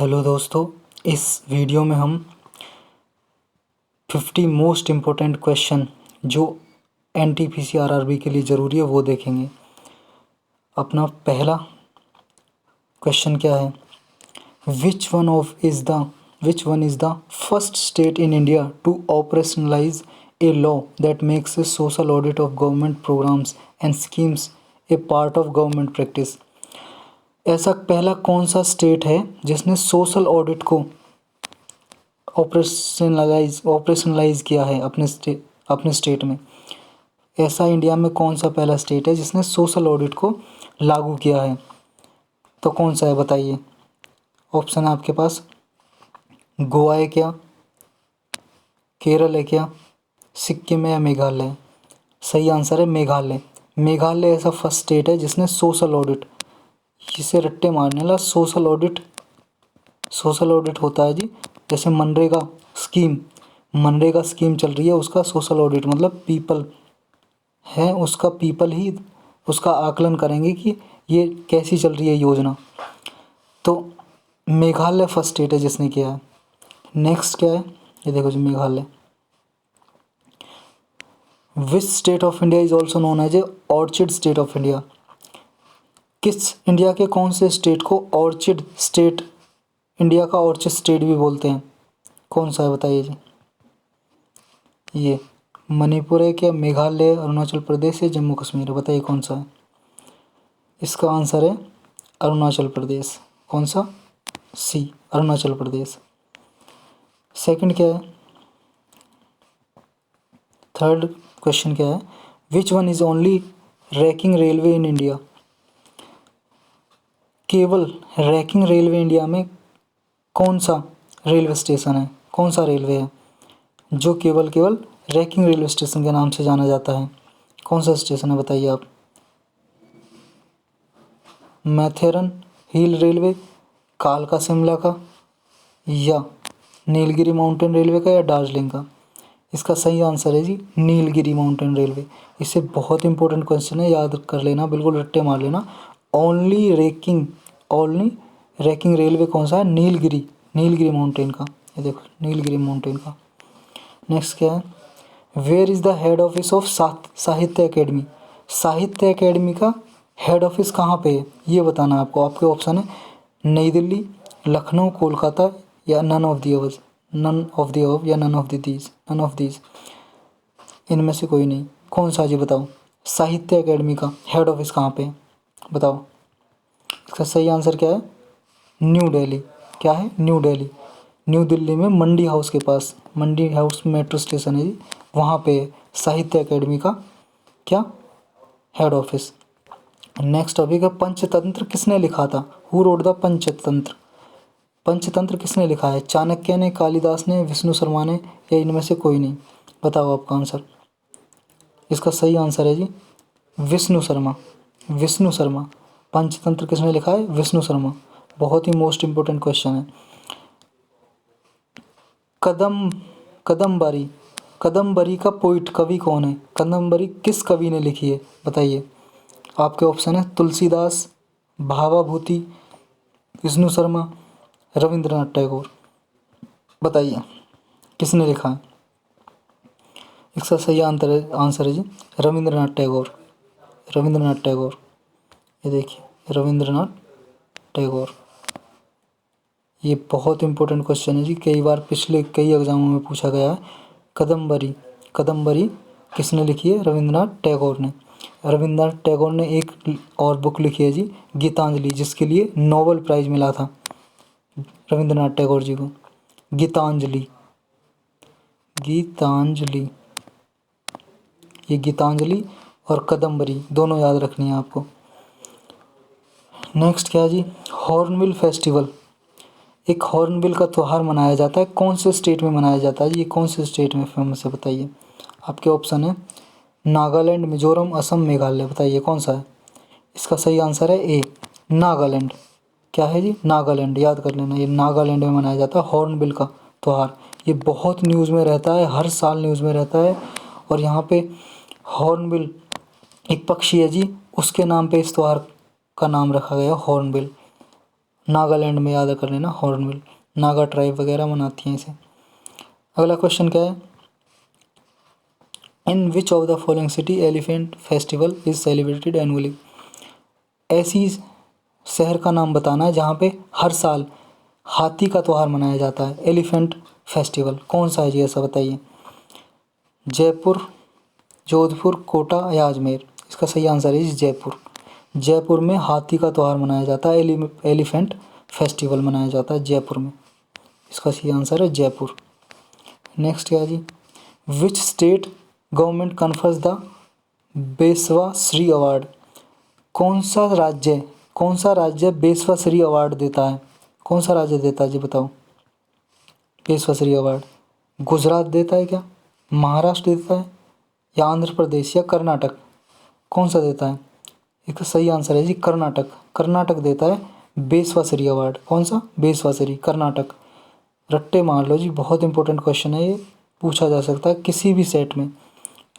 Hello दोस्तों, इस video में हम 50 मोस्ट इम्पोर्टेंट क्वेश्चन जो एनटीपीसी आरआरबी के लिए ज़रूरी है वो देखेंगे। अपना पहला क्वेश्चन क्या है? Which one is the first state in India to operationalise a law that makes a social audit of government programs and schemes a part of government practice. ऐसा पहला कौन सा स्टेट है जिसने सोशल ऑडिट को operationalise किया है अपने स्टेट में? ऐसा इंडिया में कौन सा पहला स्टेट है जिसने सोशल ऑडिट को लागू किया है? तो कौन सा है बताइए। ऑप्शन है आपके पास, गोवा है क्या, केरल है क्या, सिक्किम है या मेघालय है? सही आंसर है मेघालय। मेघालय ऐसा फर्स्ट स्टेट है जिसने सोशल ऑडिट, जिसे रट्टे मारने ला सोशल ऑडिट होता है जी। जैसे मनरेगा स्कीम चल रही है, उसका सोशल ऑडिट मतलब पीपल है, उसका पीपल ही उसका आकलन करेंगे कि ये कैसी चल रही है योजना। तो मेघालय फर्स्ट स्टेट है जिसने किया है। नेक्स्ट क्या है, ये देखो जी, Meghalaya. Which state of India is also known as a orchid state of India? किस इंडिया के कौन से स्टेट को ऑर्चिड स्टेट, इंडिया का ऑर्चिड स्टेट भी बोलते हैं? कौन सा है बताइए जी। ये मणिपुर है क्या, मेघालय, अरुणाचल प्रदेश या जम्मू कश्मीर है? बताइए कौन सा है। इसका आंसर है अरुणाचल प्रदेश। कौन सा? सी, अरुणाचल प्रदेश। सेकंड क्या है, थर्ड क्वेश्चन क्या है? Which one is only ranking railway in India? केवल रैकिंग रेलवे इंडिया में कौन सा रेलवे स्टेशन है, कौन सा रेलवे है जो केवल रैकिंग रेलवे स्टेशन के नाम से जाना जाता है? कौन सा स्टेशन है बताइए आप। मैथेरन हिल रेलवे, कालका शिमला का, या नीलगिरी माउंटेन रेलवे का, या दार्जिलिंग का? इसका सही आंसर है जी नीलगिरी माउंटेन रेलवे। इससे बहुत इंपॉर्टेंट क्वेश्चन है, याद कर लेना, बिल्कुल रट्टे मार लेना। ओनली रैकिंग रेलवे कौन सा है? नीलगिरी माउंटेन का। ये देखो नीलगिरी माउंटेन का। नेक्स्ट क्या है? Where is the head office of Sahitya Akademi? Sahitya Akademi का हेड ऑफिस कहाँ पे है ये बताना आपको। आपके ऑप्शन है नई दिल्ली, लखनऊ, कोलकाता, या नन ऑफ द अबव या नन ऑफ दीज। इनमें से कोई नहीं। कौन सा जी बताओ। साहित्य अकेडमी का हेड ऑफिस कहाँ पे है बताओ। इसका सही आंसर क्या है? न्यू दिल्ली। क्या है? न्यू दिल्ली। न्यू दिल्ली में मंडी हाउस के पास, मंडी हाउस मेट्रो स्टेशन है जी, वहाँ पे साहित्य अकेडमी का क्या हेड ऑफिस। नेक्स्ट टॉपिक है पंचतंत्र किसने लिखा था? Who wrote the Panchatantra? Panchatantra किसने लिखा है? चाणक्य ने, कालिदास ने, विष्णु शर्मा ने, या इनमें से कोई नहीं? बताओ आपका आंसर। इसका सही आंसर है जी विष्णु शर्मा। पंचतंत्र किसने लिखा है? विष्णु शर्मा। बहुत ही मोस्ट इम्पोर्टेंट क्वेश्चन है। कदम्बरी का पोइट, कवि कौन है? कदम्बरी किस कवि ने लिखी है बताइए। आपके ऑप्शन है तुलसीदास, भावाभूति, विष्णु शर्मा, रविंद्रनाथ टैगोर। बताइए किसने लिखा है। इसका सही आंसर है जी रविंद्रनाथ टैगोर। ये देखिए रविंद्रनाथ टैगोर। ये बहुत इंपॉर्टेंट क्वेश्चन है जी, कई बार पिछले कई एग्जामों में पूछा गया है। कदम्बरी किसने लिखी है? रविंद्रनाथ टैगोर ने। रविंद्रनाथ टैगोर ने एक और बुक लिखी है जी गीतांजलि, जिसके लिए नोबेल प्राइज़ मिला था रविंद्रनाथ टैगोर जी को। गीतांजलि। ये गीतांजलि और कदम्बरी दोनों याद रखनी है आपको। नेक्स्ट क्या है जी? Hornbill festival. एक हॉर्नबिल का त्यौहार मनाया जाता है, कौन से स्टेट में मनाया जाता है? ये कौन से स्टेट में फेमस है बताइए। आपके ऑप्शन है नागालैंड, मिजोरम, असम, मेघालय। बताइए कौन सा है। इसका सही आंसर है ए, नागालैंड। क्या है जी? नागालैंड। याद कर लेना, ये नागालैंड में मनाया जाता है हॉर्नबिल का त्यौहार। ये बहुत न्यूज़ में रहता है, हर साल न्यूज़ में रहता है। और यहाँ पे हॉर्नबिल एक पक्षी है जी, उसके नाम पे इस त्यौहार का नाम रखा गया हॉर्नबिल। नागालैंड में याद कर लेना हॉर्नबिल, नागा ट्राइब वगैरह मनाती हैं इसे। अगला क्वेश्चन क्या है, in which of the following city elephant festival is celebrated annually. ऐसी शहर का नाम बताना है जहाँ पे हर साल हाथी का त्यौहार मनाया जाता है, एलिफेंट फेस्टिवल कौन सा है जी, ऐसा बताइए। जयपुर, जोधपुर, कोटा या अजमेर। इसका सही आंसर है जयपुर। जयपुर में हाथी का त्यौहार मनाया जाता है, एलिफेंट फेस्टिवल मनाया जाता है जयपुर में। इसका सही आंसर है जयपुर। नेक्स्ट क्या जी, which state government confers the Basava Shri award. कौन सा राज्य बेसवा श्री अवार्ड देता है, कौन सा राज्य देता है जी बताओ बेसवा श्री अवार्ड। गुजरात देता है क्या, महाराष्ट्र देता है या आंध्र प्रदेश या कर्नाटक, कौन सा देता है। इसका सही आंसर है जी कर्नाटक। कर्नाटक देता है बेसवा श्री अवार्ड। कौन सा, बेसवा श्री, कर्नाटक। रट्टे मार लो जी, बहुत इंपॉर्टेंट क्वेश्चन है ये, पूछा जा सकता है किसी भी सेट में,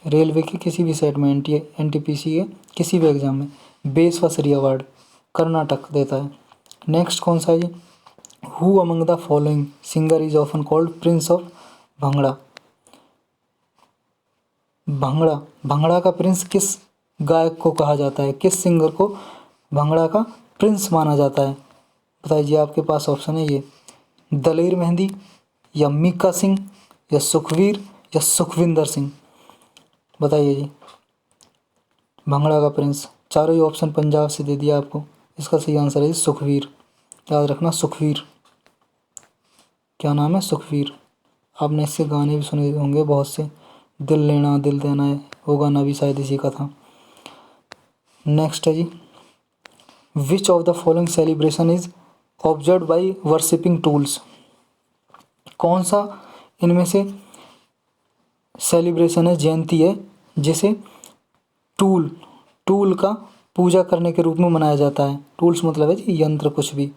रेलवे के किसी भी सेट में, एनटीपीसी के किसी भी एग्जाम में। बेसवा श्री अवार्ड कर्नाटक देता है। नेक्स्ट कौन सा है जी, who among the following singer is often called prince of Bhangra. Bhangra का प्रिंस किस गायक को कहा जाता है, किस सिंगर को भंगड़ा का प्रिंस माना जाता है, बताइए जी। आपके पास ऑप्शन है ये, दलेर मेहंदी या मीका सिंह या सुखवीर या सुखविंदर सिंह, बताइए जी। भंगड़ा का प्रिंस, चारों ही ऑप्शन पंजाब से दे दिया आपको। इसका सही आंसर है सुखवीर, याद रखना सुखवीर। क्या नाम है, सुखवीर। आपने इससे गाने भी सुने होंगे बहुत से, दिल लेना दिल देना है, वो गाना भी शायद इसी का था। नेक्स्ट है जी, which of the following celebration is observe by worshipping tools. कौन सा इनमें से सेलिब्रेशन है, जयंती है, जिसे टूल का पूजा करने के रूप में मनाया जाता है। टूल्स मतलब है जी यंत्र, कुछ भी।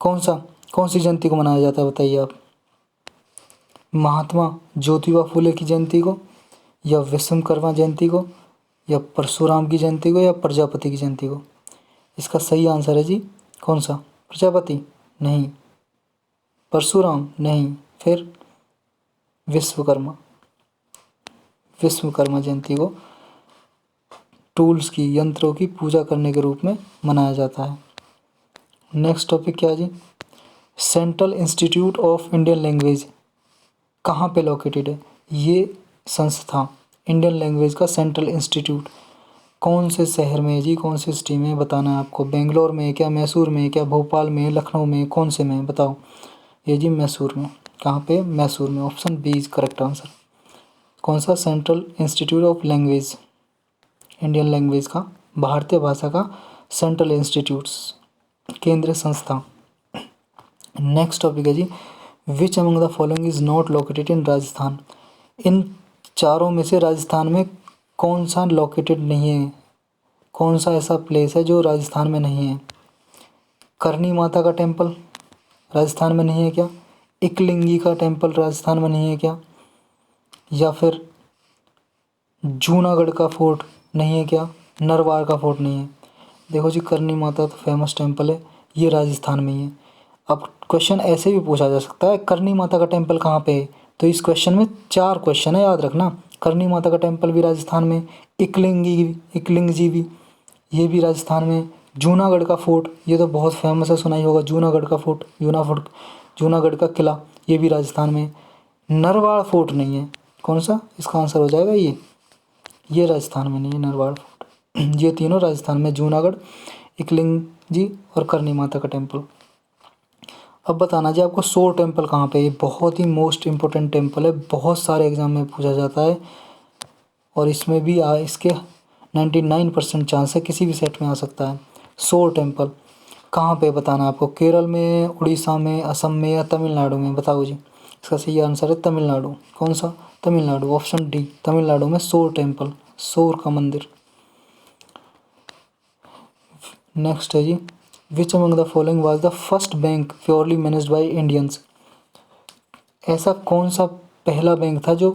कौन सी जयंती को मनाया जाता है बताइए आप। महात्मा ज्योतिबा फूले की जयंती को या विश्वकर्मा जयंती को या परशुराम की जयंती को या प्रजापति की जयंती को। इसका सही आंसर है जी कौन सा, प्रजापति नहीं, परशुराम नहीं, फिर विश्वकर्मा जयंती को टूल्स की, यंत्रों की पूजा करने के रूप में मनाया जाता है। नेक्स्ट टॉपिक क्या है जी, central institute of Indian language कहाँ पे लोकेटेड है। ये संस्था इंडियन लैंग्वेज का सेंट्रल इंस्टीट्यूट कौन से शहर में है जी, कौन सी सिटी में बताना है आपको। बेंगलोर में है क्या, मैसूर में है क्या, भोपाल में, लखनऊ में, कौन से में बताओ। ये जी मैसूर में। कहाँ पे, मैसूर में। Option B is correct answer. कौन सा, central institute of language, Indian language का, भारतीय भाषा का सेंट्रल इंस्टीट्यूट्स, केंद्रीय संस्था। नेक्स्ट टॉपिक है जी, which among the following is not located in Rajasthan. इन चारों में से राजस्थान में कौन सा लोकेटेड नहीं है, कौन सा ऐसा प्लेस है जो राजस्थान में नहीं है। करनी माता का टेम्पल राजस्थान में नहीं है क्या, एकलिंगी का टेम्पल राजस्थान में नहीं है क्या, या फिर जूनागढ़ का फोर्ट नहीं है क्या, नरवार का फोर्ट नहीं है। देखो जी, करनी माता तो फेमस टेम्पल है, ये राजस्थान में ही है। अब क्वेश्चन ऐसे भी पूछा जा सकता है, करनी माता का टेम्पल कहाँ पे है, तो इस क्वेश्चन में 4 क्वेश्चन है, याद रखना। करनी माता का टेम्पल भी राजस्थान में, एकलिंग जी भी, ये भी राजस्थान में। जूनागढ़ का फोर्ट, ये तो बहुत फेमस है, सुना ही होगा, जूनागढ़ का फोर्ट, जूनागढ़ का किला, ये भी राजस्थान में। नरवाड़ फोर्ट नहीं है, कौन सा, इसका आंसर हो जाएगा ये राजस्थान में नहीं है नरवाड़ फोर्ट। ये तीनों राजस्थान में, जूनागढ़, एकलिंग जी और करनी माता का टेम्पल। अब बताना जी आपको सोर टेम्पल कहाँ पे है। ये बहुत ही मोस्ट इम्पोर्टेंट टेम्पल है, बहुत सारे एग्जाम में पूछा जाता है और इसमें भी इसके 99% चांस है, किसी भी सेट में आ सकता है। सोर टेम्पल कहाँ पे बताना आपको, केरल में, उड़ीसा में, असम में या तमिलनाडु में, बताओ जी। इसका सही आंसर है तमिलनाडु। कौन सा, तमिलनाडु, ऑप्शन डी, तमिलनाडु में सोर टेम्पल, सोर का मंदिर। नेक्स्ट है जी, which among the following was the first bank purely managed by Indians. ऐसा कौन सा पहला बैंक था जो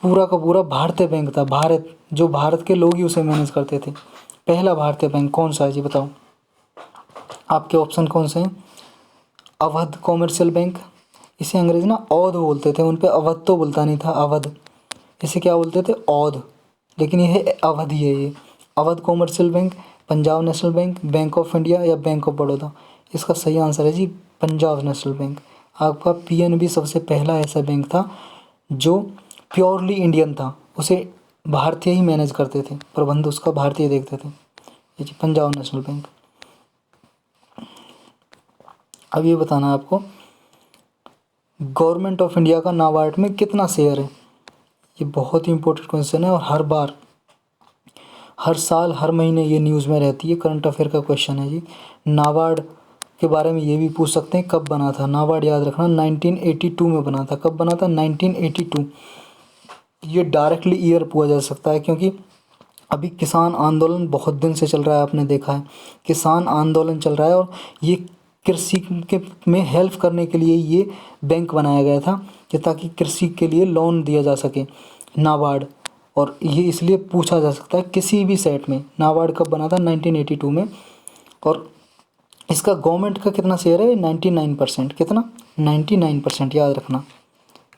पूरा का पूरा भारतीय बैंक था, जो भारत के लोग ही उसे मैनेज करते थे। पहला भारतीय बैंक कौन सा है जी बताओ। आपके ऑप्शन कौन से हैं? अवध कॉमर्शियल बैंक, इसे अंग्रेज ना औध बोलते थे, उन पे अवध तो बोलता नहीं था, अवध, इसे क्या बोलते थे? औध, लेकिन ये अवध ही है ये। Awadh commercial bank, Punjab national bank, bank of India या बैंक ऑफ बड़ौदा? इसका सही आंसर है जी पंजाब नेशनल बैंक। आपका पीएनबी सबसे पहला ऐसा बैंक था जो प्योरली इंडियन था, उसे भारतीय ही मैनेज करते थे, प्रबंध उसका भारतीय देखते थे। ये जी पंजाब नेशनल बैंक। अब ये बताना है आपको, गवर्नमेंट ऑफ इंडिया का नाबार्ड में कितना शेयर है? ये बहुत ही इंपॉर्टेंट क्वेश्चन है और हर बार, हर साल, हर महीने ये न्यूज़ में रहती है, करंट अफेयर का क्वेश्चन है जी। नाबार्ड के बारे में ये भी पूछ सकते हैं कब बना था। नाबार्ड याद रखना 1982 में बना था। कब बना था? 1982। ये डायरेक्टली ईयर पूछा जा सकता है क्योंकि अभी किसान आंदोलन बहुत दिन से चल रहा है, आपने देखा है किसान आंदोलन चल रहा है, और ये कृषि के में हेल्प करने के लिए ये बैंक बनाया गया था कि ताकि कृषि के लिए लोन दिया जा सके, नाबार्ड। और ये इसलिए पूछा जा सकता है किसी भी सेट में, नाबार्ड कब बना था? 1982 में। और इसका गवर्नमेंट का कितना शेयर है? 99%। कितना? 99%, याद रखना।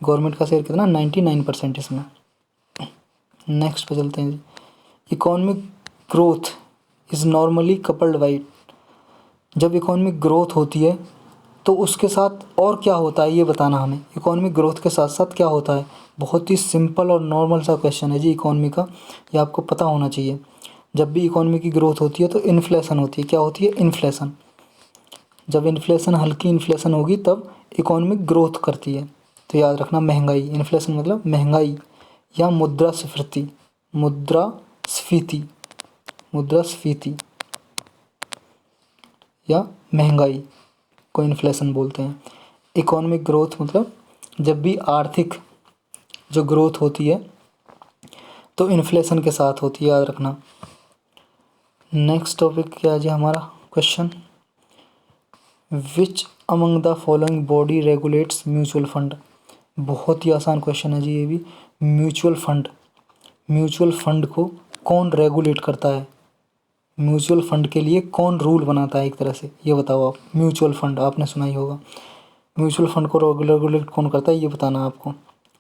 गवर्नमेंट का शेयर कितना? 99% इसमें। नेक्स्ट पे चलते हैं जी। Economic growth is normally coupled by, जब इकोनॉमिक ग्रोथ होती है तो उसके साथ और क्या होता है ये बताना हमें। इकोनॉमिक ग्रोथ के साथ साथ क्या होता है? बहुत ही सिंपल और नॉर्मल सा क्वेश्चन है जी इकोनॉमी का, ये आपको पता होना चाहिए। जब भी इकोनॉमी की ग्रोथ होती है तो इन्फ्लेशन होती है। क्या होती है? इन्फ्लेशन। जब इन्फ्लेशन, हल्की इन्फ्लेशन होगी तब इकोनॉमिक ग्रोथ करती है। तो याद रखना महंगाई, इन्फ्लेशन मतलब महंगाई या मुद्रास्फीति, मुद्रास्फीति, मुद्रास्फीति या महंगाई को इन्फ्लेशन बोलते हैं। इकोनॉमिक ग्रोथ मतलब जब भी आर्थिक जो ग्रोथ होती है तो इन्फ्लेशन के साथ होती है, याद रखना। नेक्स्ट टॉपिक क्या है जी हमारा question, which among the following body regulates mutual fund? बहुत ही आसान क्वेश्चन है जी ये भी। म्यूचुअल फंड, म्यूचुअल फंड को कौन रेगुलेट करता है? म्यूचुअल फंड के लिए कौन रूल बनाता है एक तरह से, ये बताओ आप। म्यूचुअल फंड आपने सुना ही होगा, म्यूचुअल फंड को रेगुलेट कौन करता है ये बताना है आपको,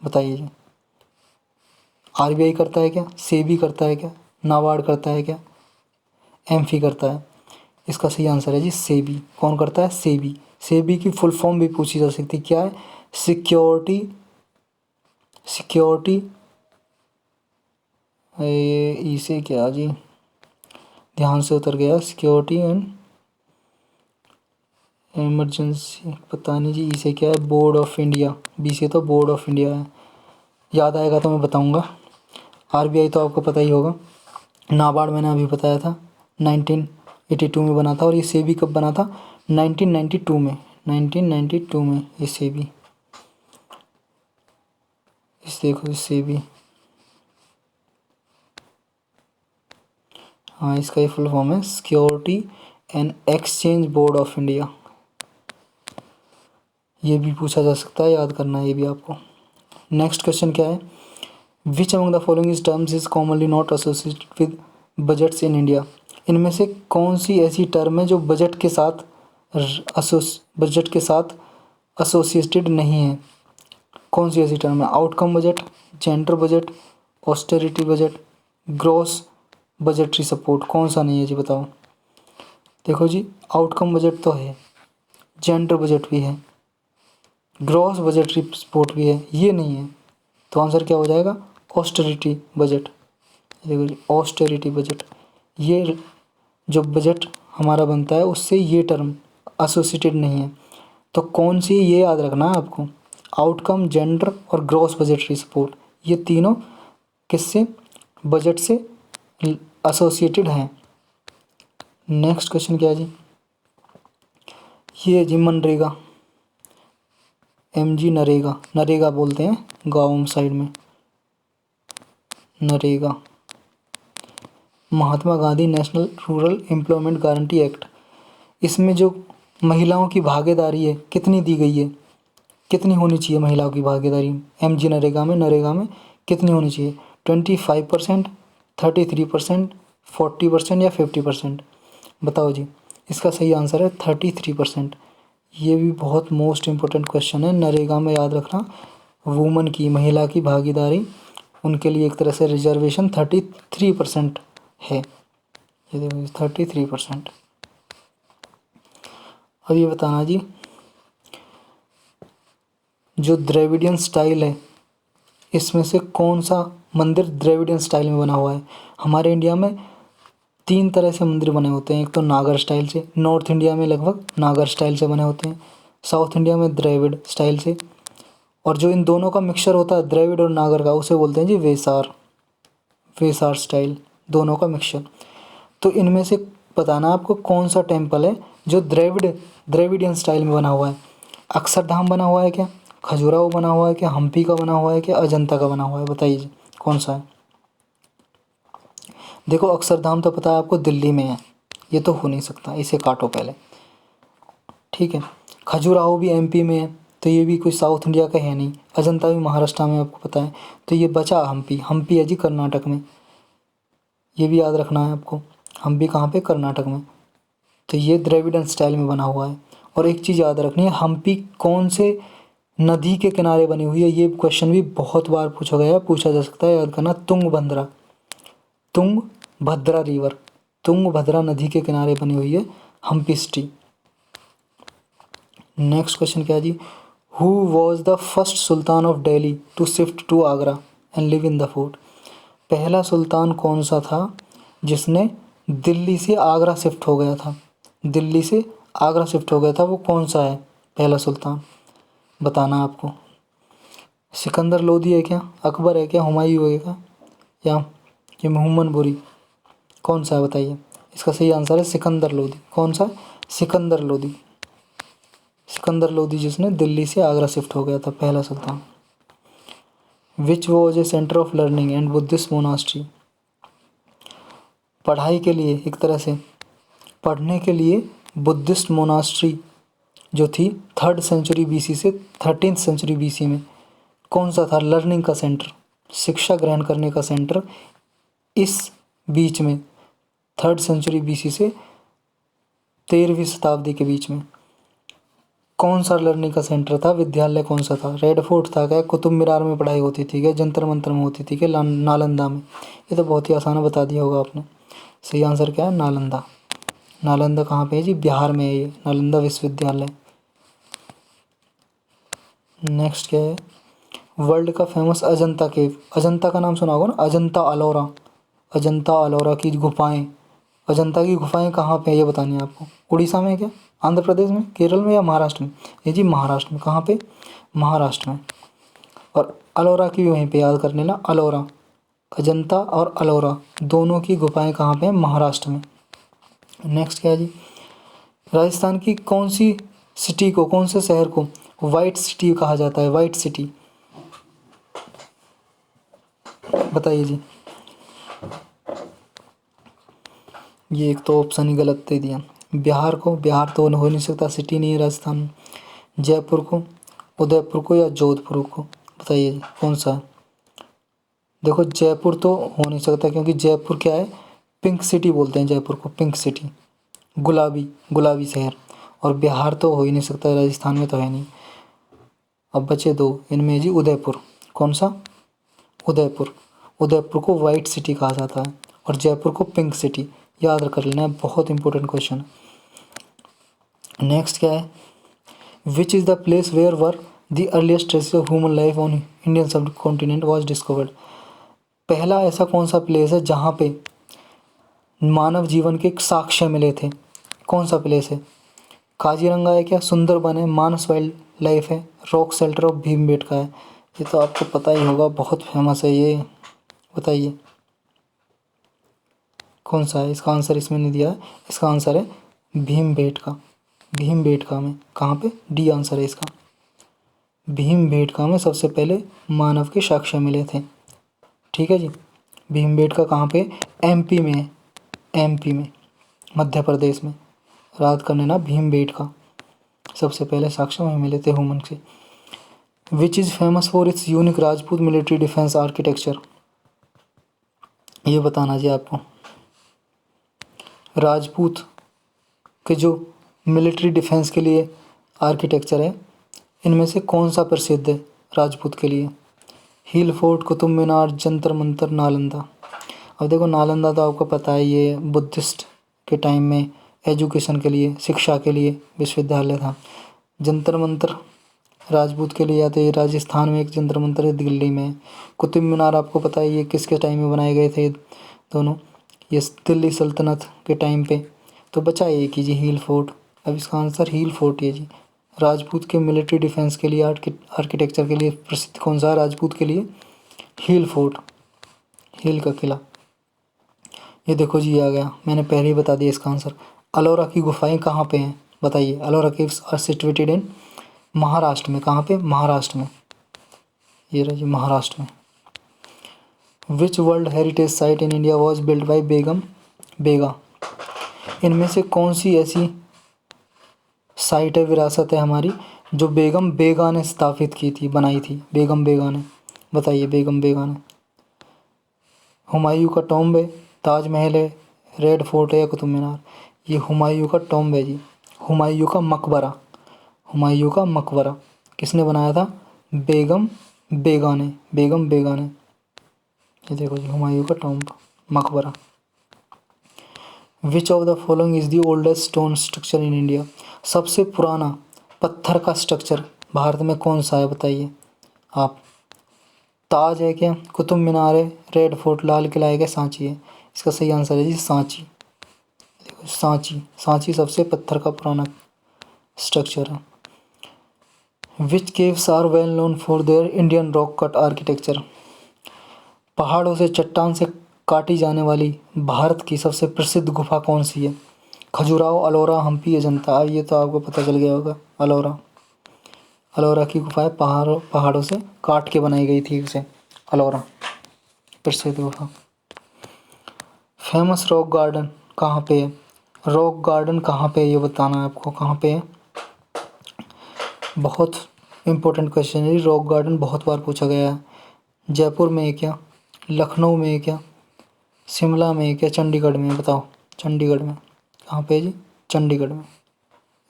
बताइए जी। आरबीआई करता है क्या? सेबी करता है क्या? नाबार्ड करता है क्या? एमफी करता है? इसका सही आंसर है जी सेबी। कौन करता है? सेबी। सेबी की फुल फॉर्म भी पूछी जा सकती है, क्या है? सिक्योरिटी, सिक्योरिटी, इसे क्या जी, ध्यान से उतर गया, सिक्योरिटी एंड इमरजेंसी, पता नहीं जी इसे क्या है, बोर्ड ऑफ इंडिया। बी से तो बोर्ड ऑफ इंडिया है, याद आएगा तो मैं बताऊंगा। आरबीआई तो आपको पता ही होगा। नाबार्ड मैंने अभी बताया था 1982 में बना था, और ये सेबी कब बना था? 1992 में, 1992 में ये सेबी, इस देखो इस सेबी, हाँ इसका ये फुल फॉर्म है security and exchange board of India. ये भी पूछा जा सकता है, याद करना है ये भी आपको। नेक्स्ट क्वेश्चन क्या है, विच among the following is terms is commonly not associated with budgets in India? इनमें से कौन सी ऐसी टर्म है जो बजट के साथ बजट के साथ एसोसिएटेड नहीं है? कौन सी ऐसी टर्म है? Outcome budget, gender budget, austerity budget, gross budgetary support, कौन सा नहीं है जी बताओ। देखो जी आउटकम बजट तो है, जेंडर बजट भी है, ग्रॉस बजटरी सपोर्ट भी है, ये नहीं है। तो आंसर क्या हो जाएगा? Austerity budget. देखो जी ऑस्टेरिटी बजट, ये जो बजट हमारा बनता है उससे ये टर्म एसोसिएटेड नहीं है। तो कौन सी, ये याद रखना है आपको, आउटकम, जेंडर और ग्रॉस बजटरी सपोर्ट, ये तीनों किससे? बजट से एसोसिएटेड हैं। नेक्स्ट क्वेश्चन क्या है जी, ये जी मनरेगा, एमजी नरेगा, नरेगा बोलते हैं गाँव साइड में, NREGA, Mahatma Gandhi National Rural Employment Guarantee Act. इसमें जो महिलाओं की भागीदारी है कितनी दी गई है? कितनी होनी चाहिए महिलाओं की भागीदारी एमजी नरेगा में कितनी होनी चाहिए? 25%, 33%, 40% या 50%? बताओ जी। इसका सही आंसर है 33%। ये भी बहुत मोस्ट इम्पोर्टेंट क्वेश्चन है, नरेगा में याद रखना। वुमन की, महिला की भागीदारी, उनके लिए एक तरह से रिजर्वेशन 33% है। ये देखो 33%। अब ये बताना जी, जो द्रविडियन स्टाइल है इसमें से कौन सा मंदिर द्रविडियन स्टाइल में बना हुआ है? हमारे इंडिया में 3 तरह से मंदिर बने होते हैं। एक तो नागर स्टाइल से, नॉर्थ इंडिया में लगभग नागर स्टाइल से बने होते हैं, साउथ इंडिया में द्रविड़ स्टाइल से, और जो इन दोनों का मिक्सचर होता है द्रविड़ और नागर का, उसे बोलते हैं जी वेसार। वेसार स्टाइल, दोनों का मिक्सचर। तो इनमें से बताना आपको कौन सा टेम्पल है जो द्रविडियन स्टाइल में बना हुआ है। अक्षरधाम बना हुआ है क्या, खजुराहो बना हुआ है क्या, हम्पी का बना हुआ है क्या, अजंता का बना हुआ है? बताइए जी कौन सा है। देखो अक्षरधाम तो पता है आपको दिल्ली में है, ये तो हो नहीं सकता, इसे काटो पहले। ठीक है, खजुराहो भी एमपी में है, तो ये भी कोई साउथ इंडिया का है नहीं। अजंता भी महाराष्ट्र में आपको पता है, तो ये बचा हम्पी। हम्पी है जी कर्नाटक में, ये भी याद रखना है आपको। हम्पी कहाँ पे? कर्नाटक में। तो ये द्रविडियन स्टाइल में बना हुआ है। और एक चीज़ याद रखनी है, हम्पी कौन से नदी के किनारे बनी हुई है? ये क्वेश्चन भी बहुत बार पूछा गया, पूछा जा सकता है, याद करना। तुंगभद्रा, तुंगभद्रा रिवर, तुंगभद्रा नदी के किनारे बनी हुई है हम्पी सिटी। नेक्स्ट क्वेश्चन क्या है जी, who was the first sultan of Delhi to shift to Agra and live in the fort? पहला सुल्तान कौन सा था जिसने दिल्ली से आगरा शिफ्ट हो गया था? दिल्ली से आगरा शिफ्ट हो गया था, वो कौन सा है पहला सुल्तान? बताना आपको। सिकंदर लोदी है क्या, अकबर है क्या, हुमायूं है क्या, या ये मोहम्मद बुरी? कौन सा है बताइए। इसका सही आंसर है सिकंदर लोदी। कौन सा? सिकंदर लोदी। सिकंदर लोदी जिसने दिल्ली से आगरा शिफ्ट हो गया था, पहला सुल्तान। Which was a centre of learning and Buddhist monastery? पढ़ाई के लिए, एक तरह से पढ़ने के लिए बुद्धिस्ट मोनास्ट्री जो थी 3rd सेंचुरी बीसी से 13th सेंचुरी बीसी में, कौन सा था लर्निंग का सेंटर, शिक्षा ग्रहण करने का सेंटर? इस बीच में 3rd सेंचुरी बीसी से 13वीं शताब्दी के बीच में कौन सा लर्निंग का सेंटर था, विद्यालय कौन सा था? रेड फोर्ट था क्या, कुतुब मीनार में पढ़ाई होती थी क्या, जंतर मंतर में होती थी क्या, नालंदा में? ये तो बहुत ही आसान बता दिया होगा आपने। सही आंसर क्या है? नालंदा। नालंदा कहाँ पे है जी? बिहार में है ये, नालंदा विश्वविद्यालय। नेक्स्ट क्या है, वर्ल्ड का फेमस अजंता केव? अजंता का नाम सुना होगा ना, अजंता अलोरा। अजंता अलोरा की गुफाएं, अजंता की गुफाएं कहाँ पे है ये बतानी है आपको। उड़ीसा में है क्या, आंध्र प्रदेश में, केरल में, या महाराष्ट्र में? ये जी महाराष्ट्र में। कहाँ पे? महाराष्ट्र में। और अलोरा की भी वहीं पे याद कर लेना, अलोरा। अजंता और अलोरा दोनों की गुफाएं कहाँ पे हैं? महाराष्ट्र में। नेक्स्ट क्या है जी, राजस्थान की कौन सी सिटी को, कौन से शहर को वाइट सिटी कहा जाता है? वाइट सिटी बताइए जी। ये एक तो ऑप्शन ही गलत दे दिया। बिहार को, बिहार तो हो नहीं सकता, सिटी नहीं है राजस्थान में। जयपुर को, उदयपुर को, या जोधपुर को? बताइए जी कौन सा है। देखो जयपुर तो हो नहीं सकता, क्योंकि जयपुर क्या है, पिंक सिटी बोलते हैं जयपुर को, पिंक सिटी, गुलाबी, गुलाबी शहर। और बिहार तो हो ही नहीं सकता, राजस्थान में तो है नहीं। अब बचे 2, इनमें जी उदयपुर। कौन सा? उदयपुर। उदयपुर को वाइट सिटी कहा जाता है और जयपुर को पिंक सिटी। याद कर लेना है, बहुत इंपॉर्टेंट क्वेश्चन है। नेक्स्ट क्या है, which is the place where were the earliest traces of human life on Indian subcontinent was discovered? पहला ऐसा कौन सा प्लेस है जहाँ पे मानव जीवन के साक्ष्य मिले थे? कौन सा प्लेस है? काजीरंगा है क्या, सुंदरबन है, मानस वाइल्ड लाइफ है, रॉक शेल्टर ऑफ भीमबेटका है? ये तो आपको पता ही होगा, बहुत फेमस है ये। बताइए कौन सा है? इसका आंसर इसमें नहीं दिया है, इसका आंसर है भीमबेटका। भीमबेटका में कहाँ पे? डी आंसर है इसका। भीमबेटका में सबसे पहले मानव के साक्ष्य मिले थे। ठीक है जी। भीमबेटका कहाँ पे? एमपी में है, एमपी में, मध्य प्रदेश में। याद कर लेना, भीमबेटका सबसे पहले साक्ष्य वहीं मिले थे ह्यूमन से। Which is famous for its unique Rajput military defence architecture? ये बताना जी आपको। राजपूत के जो मिलिट्री डिफेंस के लिए आर्किटेक्चर है, इनमें से कौन सा प्रसिद्ध है राजपूत के लिए? Hill fort, Qutub Minar, Jantar Mantar, Nalanda. अब देखो नालंदा तो आपको पता है, ये बुद्धिस्ट के टाइम में एजुकेशन के लिए, शिक्षा के लिए विश्वविद्यालय था। जंतर मंतर राजपूत के लिए या तो ये राजस्थान में एक जंतर मंतर है, दिल्ली में। कुतुब मीनार आपको पता है ये किसके टाइम में बनाए गए थे दोनों? ये दिल्ली सल्तनत के टाइम पे। तो बचा एक ही जी, हिल फोर्ट। अब इसका आंसर हिल फोर्ट है जी। राजपूत के मिलिट्री डिफेंस के लिए आर्किटेक्चर के लिए प्रसिद्ध कौन सा है राजपूत के लिए? हिल फोर्ट, हिल का किला। ये देखो जी आ गया, मैंने पहले ही बता दिया इसका आंसर। अलोरा की गुफाएं कहाँ पे हैं बताइए? Ellora caves are situated in Maharashtra में। कहाँ पे? महाराष्ट्र में। ये रही जी महाराष्ट्र में। Which world heritage site in India was build by Begum Bega? इनमें से कौन सी ऐसी साइट है, विरासत है हमारी, जो बेगम बेगा ने स्थापित की थी, बनाई थी बेगम बेगा ने? बताइए बेगम बेगा ने। हुमायूं का टॉम्ब है, ताजमहल है, रेड फोर्ट है या कुतुब मीनार? ये हुमायूं का टॉम्ब है जी, हुमायूं का मकबरा। हुमायूं का मकबरा किसने बनाया था? बेगम बेगा ने, बेगम बेगा ने। ये देखो जी हुमायूं का टॉम्ब, मकबरा। विच of the following is the oldest stone structure in India? सबसे पुराना पत्थर का स्ट्रक्चर भारत में कौन सा है बताइए आप? ताज है क्या, कुतुब मीनार है, रेड फोर्ट, लाल किला है क्या, सांची है? इसका सही आंसर है जी सांची। देखो सांची, सांची सबसे पत्थर का पुराना स्ट्रक्चर है। Which caves are well known for their Indian rock cut architecture? पहाड़ों से, चट्टान से काटी जाने वाली भारत की सबसे प्रसिद्ध गुफा कौन सी है? खजुराहो, अलोरा, हम्पी, अजंता। अब ये तो आपको पता चल गया होगा, अलोरा। अलोरा की गुफा पहाड़ों से काट के बनाई गई थी उसे, अलोरा प्रसिद्ध गुफा। फेमस रॉक गार्डन कहाँ पे है? रॉक गार्डन कहाँ पे है ये बताना है आपको, कहाँ पे है? बहुत इम्पोर्टेंट क्वेश्चन है, रॉक गार्डन बहुत बार पूछा गया है। जयपुर में है क्या, लखनऊ में है क्या, शिमला में है क्या, चंडीगढ़ में है? बताओ चंडीगढ़ में। कहाँ पे है जी? चंडीगढ़ में।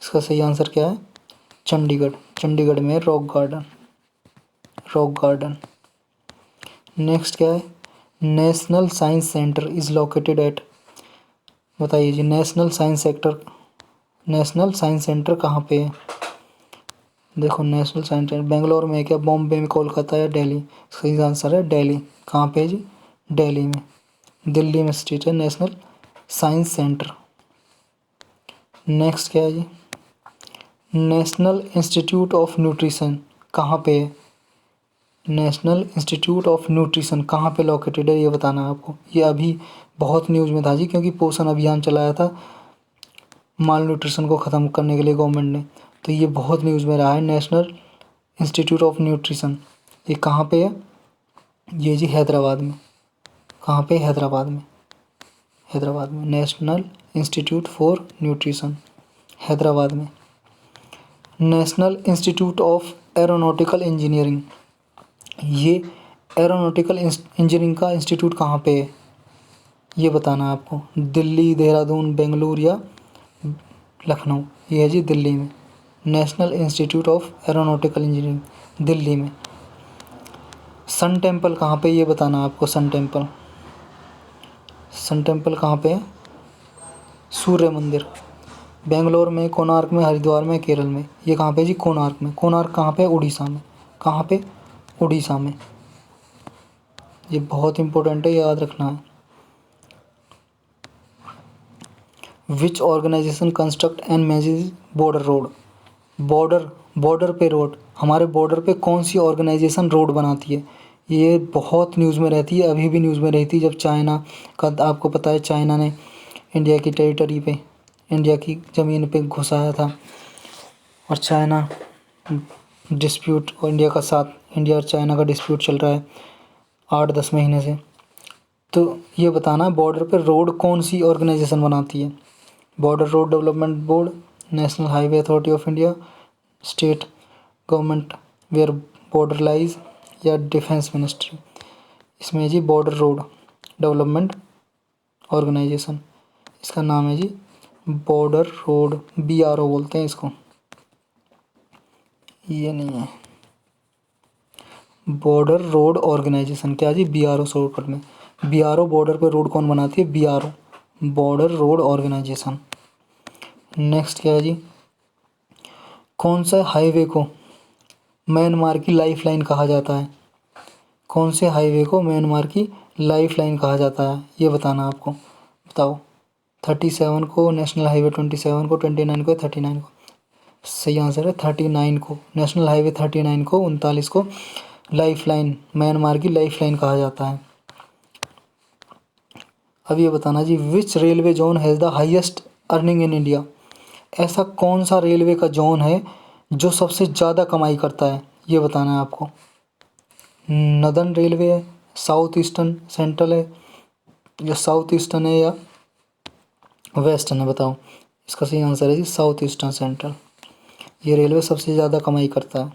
इसका सही आंसर क्या है? चंडीगढ़। चंडीगढ़ में rock garden, rock garden. Next क्या है? National science centre is located at? बताइए जी नेशनल साइंस सेंटर कहाँ पे है? देखो नेशनल साइंस सेंटर बेंगलोर में है क्या, बॉम्बे में, कोलकाता या दिल्ली? सही आंसर है दिल्ली। कहाँ पे है जी? दिल्ली में। दिल्ली में स्थित है नेशनल साइंस सेंटर। नेक्स्ट क्या है जी? नेशनल इंस्टीट्यूट ऑफ न्यूट्रिशन कहाँ पे है? नेशनल इंस्टीट्यूट ऑफ न्यूट्रिशन कहाँ पे लोकेटेड है ये बताना है आपको। ये अभी बहुत न्यूज़ में था जी, क्योंकि पोषण अभियान चलाया था माल न्यूट्रिशन को ख़त्म करने के लिए गवर्नमेंट ने, तो ये बहुत न्यूज़ में रहा है। नेशनल इंस्टीट्यूट ऑफ न्यूट्रिशन ये कहाँ पे है? ये जी हैदराबाद में। कहाँ पे? हैदराबाद में। हैदराबाद में national institute for nutrition, Hyderabad में। National institute of aeronautical engineering, ये एरोनॉटिकल इंजीनियरिंग का इंस्टीट्यूट कहाँ पे है ये बताना है आपको। दिल्ली, देहरादून, बेंगलुरु या लखनऊ? ये है जी दिल्ली में। National institute of aeronautical engineering Delhi में। सन टेम्पल कहाँ पे ये बताना है आपको। सन टेम्पल, सन टेम्पल कहाँ पे है? सूर्य मंदिर। बेंगलोर में, कोणार्क में, हरिद्वार में, केरल में? ये कहाँ पे जी? कोणार्क में। कोणार्क कहाँ पे? उड़ीसा में। कहाँ पे? उड़ीसा में। ये बहुत इंपॉर्टेंट है, याद रखना है। Which organisation construct and manage border road? Border पे रोड, हमारे बॉर्डर पे कौन सी ऑर्गेनाइजेशन रोड बनाती है? ये बहुत न्यूज़ में रहती है, अभी भी न्यूज़ में रहती है। जब चाइना का, आपको पता है चाइना ने इंडिया की टेरिटरी पे, इंडिया की ज़मीन पे घुस आया था, और चाइना डिस्प्यूट, और इंडिया का साथ, इंडिया और चाइना का डिस्प्यूट चल रहा है 8-10 महीने से। तो ये बताना बॉर्डर पे रोड कौन सी ऑर्गेनाइजेशन बनाती है? Border road development board, national highway authority of India, state government where border lies, या डिफेंस मिनिस्ट्री? इसमें जी बॉर्डर रोड डेवलपमेंट ऑर्गेनाइजेशन, इसका नाम है जी बॉर्डर रोड, BRO बोलते हैं इसको, ये नहीं है, बॉर्डर रोड ऑर्गेनाइजेशन, क्या जी, BRO शॉर्टकट में। BRO बॉर्डर पे रोड कौन बनाती है, BRO, border road organisation. Next क्या है जी, कौन सा हाईवे को म्यांमार की लाइफलाइन कहा जाता है, कौन से हाईवे को म्यांमार की लाइफलाइन कहा जाता है, ये बताना आपको, बताओ। 37 को, नेशनल हाईवे 27 को, 29 को, 39 को। सही आंसर है 39 को, नेशनल हाईवे 39 को, 39 को लाइफलाइन, म्यांमार की लाइफलाइन कहा जाता है। अब ये बताना जी, which railway zone has the highest earning in India, ऐसा कौन सा रेलवे का जोन है जो सबसे ज़्यादा कमाई करता है, ये बताना है आपको। नदर्न रेलवे है, साउथ ईस्टर्न सेंट्रल है, या साउथ ईस्टर्न है, या वेस्टर्न है, बताओ। इसका सही आंसर है जी साउथ ईस्टर्न सेंट्रल, ये रेलवे सबसे ज़्यादा कमाई करता है।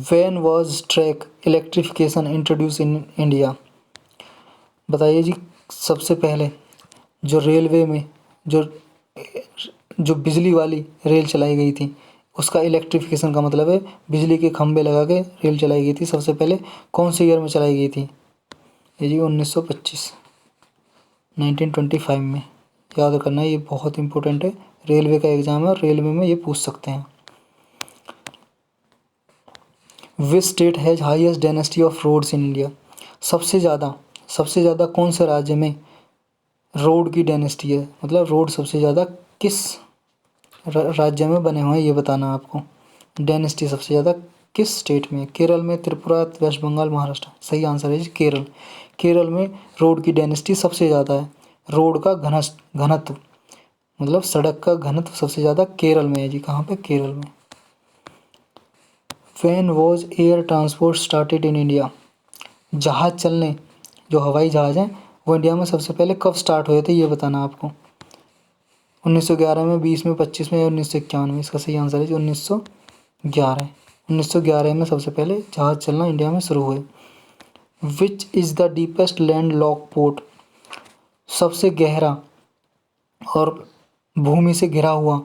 When was track electrification introduce in India, बताइए जी, सबसे पहले जो रेलवे में जो जो बिजली वाली रेल चलाई गई थी, उसका इलेक्ट्रिफिकेशन का मतलब है बिजली के खंभे लगा के रेल चलाई गई थी, सबसे पहले कौन से ईयर में चलाई गई थी, ये जी 1925, 1925 में। याद करना, ये बहुत इंपॉर्टेंट है, रेलवे का एग्ज़ाम है और रेलवे में ये पूछ सकते हैं। Which state has highest density of roads in India, सबसे ज़्यादा कौन से राज्य में रोड की डेंसिटी है, मतलब रोड सबसे ज़्यादा किस राज्य में बने हुए हैं, ये बताना आपको। डेंसिटी सबसे ज़्यादा किस स्टेट में, केरल में, त्रिपुरा, वेस्ट बंगाल, महाराष्ट्र। सही आंसर है जी केरल, केरल में रोड की डेंसिटी सबसे ज़्यादा है। रोड का घनत्व मतलब सड़क का घनत्व सबसे ज़्यादा केरल में है जी, कहाँ पे, केरल में। When was air transport started in India, जहाज़ चलने, जो हवाई जहाज़ हैं वो इंडिया में सबसे पहले कब स्टार्ट हुए थे, ये बताना आपको। 1911 में, 20 में, 25 में या 1951 में। इसका सही आंसर है जी 1911, 1911 में सबसे पहले जहाज़ चलना इंडिया में शुरू हुए। विच is the deepest land lock port, सबसे गहरा और भूमि से घिरा हुआ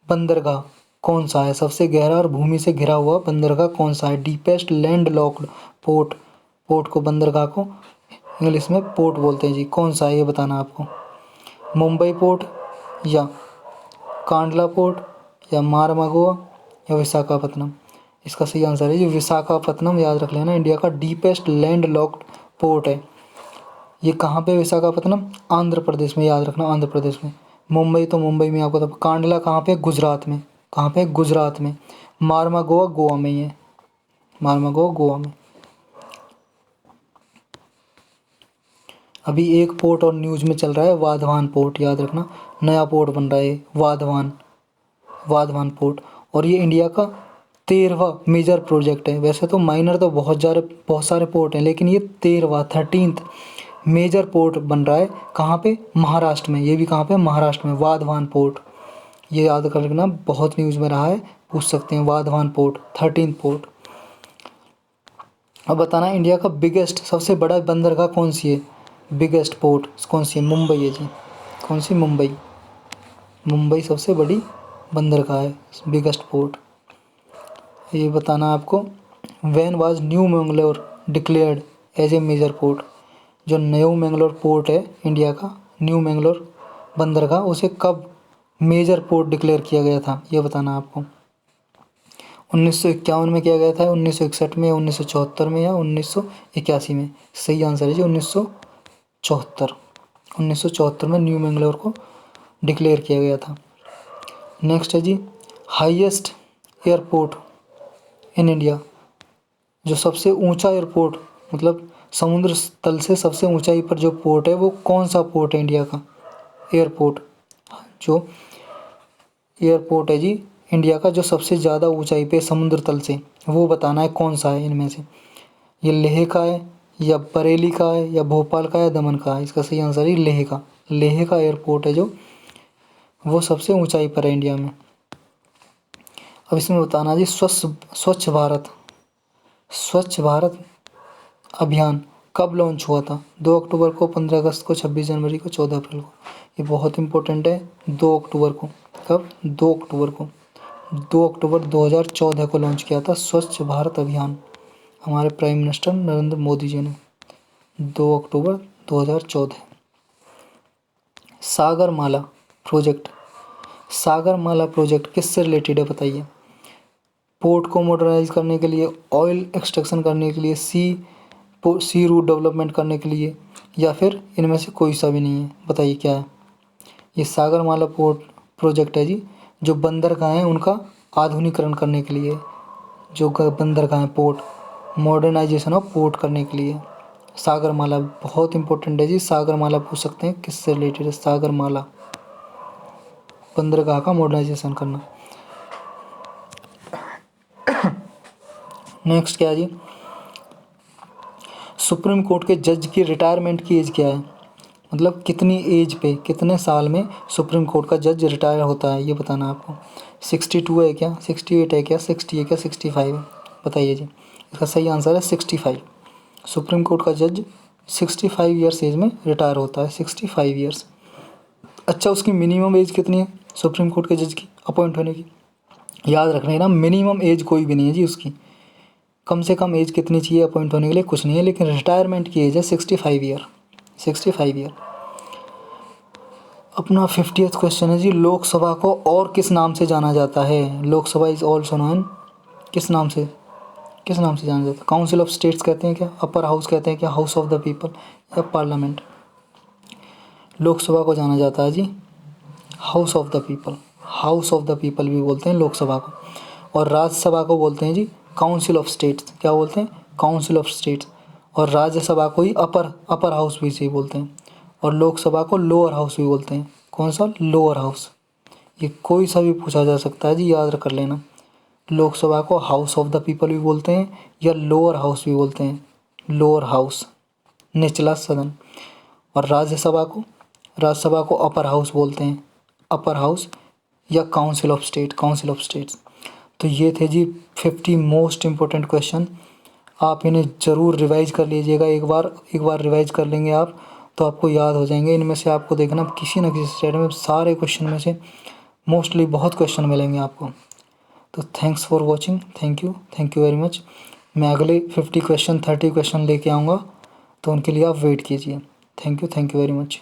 बंदरगाह कौन सा है, सबसे गहरा और भूमि से घिरा हुआ बंदरगाह कौन सा है। Deepest land locked port, port को, बंदरगाह को इंग्लिश में पोर्ट बोलते हैं जी, कौन सा है ये बताना आपको। मुंबई पोर्ट, या कांडला पोर्ट, या मारमागोआ, या विशाखापत्तनम। इसका सही आंसर है जी विशाखापत्तनम, याद रख लेना, इंडिया का डीपेस्ट लैंड लॉक्ड पोर्ट है। ये कहाँ पे, विशाखापत्तनम, आंध्र प्रदेश में, याद रखना, आंध्र प्रदेश में। मुंबई तो मुंबई में आपको, तब कांडला कहाँ पे, गुजरात में, कहाँ पे, गुजरात में। मारमागोआ गोवा में ही है, मारमागोआ गोवा में। अभी एक पोर्ट और न्यूज़ में चल रहा है, वाधवान पोर्ट, याद रखना, नया पोर्ट बन रहा है वाधवान, वाधवान पोर्ट। और ये इंडिया का 13वां मेजर प्रोजेक्ट है। वैसे तो माइनर तो बहुत सारे पोर्ट हैं, लेकिन ये 13th मेजर पोर्ट बन रहा है, कहाँ पे, महाराष्ट्र में। ये भी कहाँ पे, महाराष्ट्र में, वाधवान पोर्ट। ये याद कर रखना, बहुत न्यूज़ में रहा है, पूछ सकते हैं, वाधवान पोर्ट, 13th पोर्ट। अब बताना, इंडिया का बिगेस्ट, सबसे बड़ा बंदरगाह कौन सी है, बिगेस्ट पोर्ट कौन सी है, मुंबई है जी, कौन सी, मुंबई। मुंबई सबसे बड़ी बंदरगाह है, बिगेस्ट पोर्ट। ये बताना आपको। When was new Mangalore declared as a major port, जो न्यू मैंगलोर पोर्ट है इंडिया का, न्यू मैंगलोर बंदरगाह, उसे कब मेजर पोर्ट डिक्लेयर किया गया था, ये बताना आपको। 1951 में किया गया था, 1961 में, 1974 में, या 1981 में। सही आंसर है जी 1974, 1974 में न्यू मैंगलोर को डिक्लेयर किया गया था। नेक्स्ट है जी, हाईएस्ट एयरपोर्ट इन इंडिया, जो सबसे ऊंचा एयरपोर्ट, मतलब समुद्र तल से सबसे ऊंचाई पर जो पोर्ट है, वो कौन सा पोर्ट है इंडिया का, एयरपोर्ट, जो एयरपोर्ट है जी इंडिया का जो सबसे ज़्यादा ऊंचाई पे समुद्र तल से, वो बताना है कौन सा है इनमें से। ये लेह का है, या बरेली का है, या भोपाल का, या दमन का है। इसका सही आंसर है लेह का, लेह का एयरपोर्ट है जो, वो सबसे ऊंचाई पर है इंडिया में। अब इसमें बताना जी, स्वच्छ भारत अभियान कब लॉन्च हुआ था? 2 अक्टूबर को, 15 अगस्त को, 26 जनवरी को, 14 अप्रैल को। ये बहुत इंपॉर्टेंट है। 2 अक्टूबर को। कब? 2 अक्टूबर को। 2 अक्टूबर 2014 को लॉन्च किया था स्वच्छ भारत अभियान, हमारे प्राइम मिनिस्टर नरेंद्र मोदी जी ने। 2 अक्टूबर 2014। सागरमाला प्रोजेक्ट, सागरमाला प्रोजेक्ट किससे रिलेटेड है बताइए? पोर्ट को मॉडर्नाइज करने के लिए, ऑयल एक्सट्रैक्शन करने के लिए, सी रूट डेवलपमेंट करने के लिए, या फिर इनमें से कोई सा भी नहीं है? बताइए क्या है? ये सागरमाला पोर्ट प्रोजेक्ट है जी, जो बंदरगाह हैं उनका आधुनिकीकरण करने के लिए, जो बंदरगाह हैं, पोर्ट मॉडर्नाइजेशन ऑफ पोर्ट करने के लिए। सागरमाला बहुत इंपॉर्टेंट है जी। सागरमाला पूछ सकते हैं किससे रिलेटेड है? सागरमाला, बंदरगाह का मॉडर्नाइजेशन करना। नेक्स्ट क्या है जी? सुप्रीम कोर्ट के जज की रिटायरमेंट की एज क्या है? मतलब कितनी एज पे, कितने साल में सुप्रीम कोर्ट का जज रिटायर होता है, ये बताना है आपको। 62 है क्या, 68 है क्या, 60 है क्या, 65 है? बताइए जी। इसका सही आंसर है 65। सुप्रीम कोर्ट का जज 65 ईयर्स एज में रिटायर होता है, 65 ईयर्स। अच्छा, उसकी मिनिमम एज कितनी है सुप्रीम कोर्ट के जज की अपॉइंट होने की? याद रखना है ना, मिनिमम एज कोई भी नहीं है जी उसकी। कम से कम एज कितनी चाहिए अपॉइंट होने के लिए? कुछ नहीं है, लेकिन रिटायरमेंट की एज है 65 ईयर, 65 ईयर। अपना 50th क्वेश्चन है जी, लोकसभा को और किस नाम से जाना जाता है? लोकसभा इज ऑल्सो नोन किस नाम से, किस नाम से जाना जाता है? काउंसिल ऑफ स्टेट्स कहते हैं क्या? अपर हाउस कहते हैं क्या? हाउस ऑफ द पीपल या पार्लियामेंट? लोकसभा को जाना जाता है जी house of the people, house of the people भी बोलते हैं लोकसभा को। और राज्यसभा को बोलते हैं जी काउंसिल ऑफ स्टेट्स। क्या बोलते हैं? Council of states. और राज्यसभा को ही अपर हाउस भी से बोलते हैं। और लोकसभा को लोअर हाउस भी बोलते हैं। कौन सा? Lower house. ये कोई सा भी पूछा जा सकता है जी, याद कर लेना। लोकसभा को हाउस ऑफ द पीपल भी बोलते हैं या लोअर हाउस भी बोलते हैं, लोअर हाउस, निचला सदन। और राज्यसभा को अपर हाउस बोलते हैं, अपर हाउस या council of state, council of states. तो ये थे जी 50 मोस्ट इम्पोर्टेंट क्वेश्चन। आप इन्हें ज़रूर रिवाइज कर लीजिएगा। एक बार रिवाइज कर लेंगे आप तो आपको याद हो जाएंगे। इनमें से आपको देखना किसी न किसी स्टेट में सारे क्वेश्चन में से मोस्टली बहुत क्वेश्चन मिलेंगे आपको। तो thanks for watching, thank you very much. मैं अगले 50 क्वेश्चन 30 क्वेश्चन लेके आऊँगा, तो उनके लिए आप वेट कीजिए। Thank you very much.